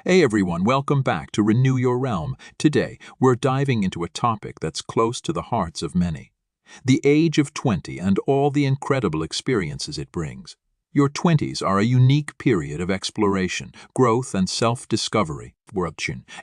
Hey everyone, welcome back to Renew Your Realm. Today, we're diving into a topic that's close to the hearts of many. The age of 20 and all the incredible experiences it brings. Your 20s are a unique period of exploration, growth, and self-discovery.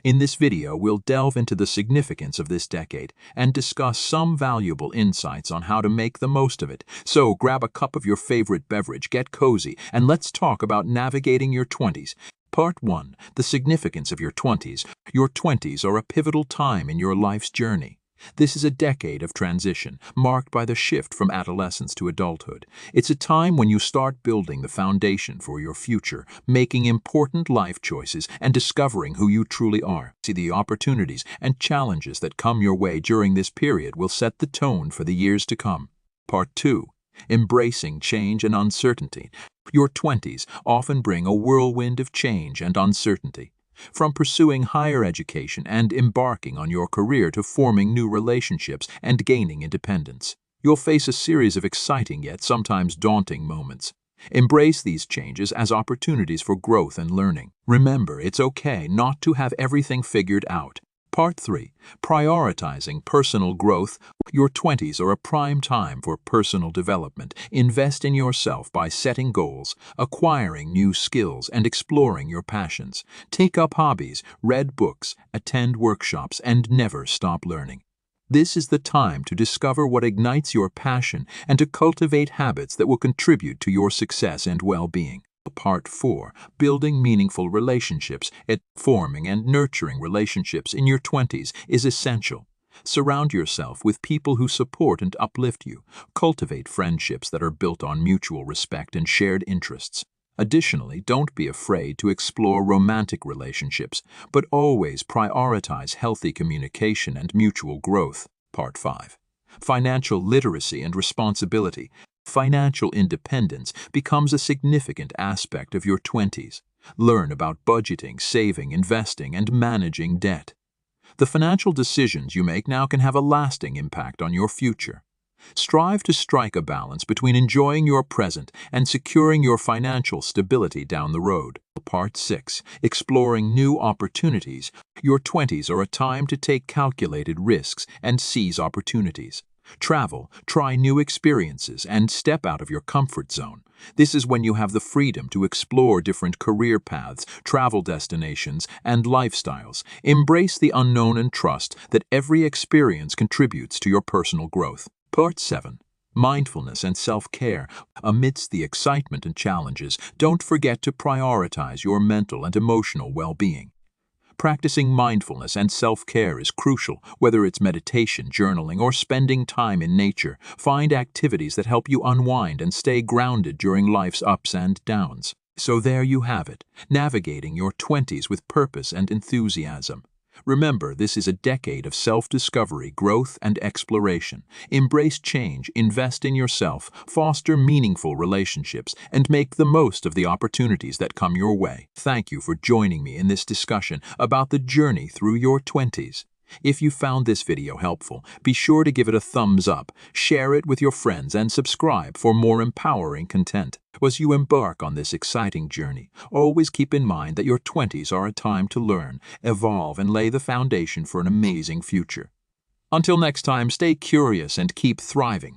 In this video, we'll delve into the significance of this decade and discuss some valuable insights on how to make the most of it. So grab a cup of your favorite beverage, get cozy, and let's talk about navigating your 20s. Part 1. The significance of your 20s. Your 20s are a pivotal time in your life's journey. This is a decade of transition, marked by the shift from adolescence to adulthood. It's a time when you start building the foundation for your future, making important life choices, and discovering who you truly are. See, the opportunities and challenges that come your way during this period will set the tone for the years to come. Part 2. Embracing change and uncertainty. Your 20s often bring a whirlwind of change and uncertainty. From pursuing higher education and embarking on your career to forming new relationships and gaining independence, you'll face a series of exciting yet sometimes daunting moments. Embrace these changes as opportunities for growth and learning. Remember, it's okay not to have everything figured out. Part 3. Prioritizing personal growth. Your 20s are a prime time for personal development. Invest in yourself by setting goals, acquiring new skills, and exploring your passions. Take up hobbies, read books, attend workshops, and never stop learning. This is the time to discover what ignites your passion and to cultivate habits that will contribute to your success and well-being. Part 4. Building meaningful relationships. Forming and nurturing relationships in your 20s is essential. Surround yourself with people who support and uplift you. Cultivate friendships that are built on mutual respect and shared interests. Additionally, don't be afraid to explore romantic relationships, but always prioritize healthy communication and mutual growth. Part 5. Financial literacy and responsibility. Financial independence becomes a significant aspect of your 20s. Learn about budgeting, saving, investing, and managing debt. The financial decisions you make now can have a lasting impact on your future. Strive to strike a balance between enjoying your present and securing your financial stability down the road. Part 6. Exploring new opportunities. Your 20s are a time to take calculated risks and seize opportunities. Travel, try new experiences, and step out of your comfort zone. This is when you have the freedom to explore different career paths, travel destinations, and lifestyles. Embrace the unknown and trust that every experience contributes to your personal growth. Part 7. Mindfulness and self-care. Amidst the excitement and challenges, don't forget to prioritize your mental and emotional well-being. Practicing mindfulness and self-care is crucial, whether it's meditation, journaling, or spending time in nature. Find activities that help you unwind and stay grounded during life's ups and downs. So there you have it, navigating your 20s with purpose and enthusiasm. Remember, this is a decade of self-discovery, growth, and exploration. Embrace change, invest in yourself, foster meaningful relationships, and make the most of the opportunities that come your way. Thank you for joining me in this discussion about the journey through your 20s. If you found this video helpful, be sure to give it a thumbs up, share it with your friends, and subscribe for more empowering content. As you embark on this exciting journey, always keep in mind that your 20s are a time to learn, evolve, and lay the foundation for an amazing future. Until next time, stay curious and keep thriving.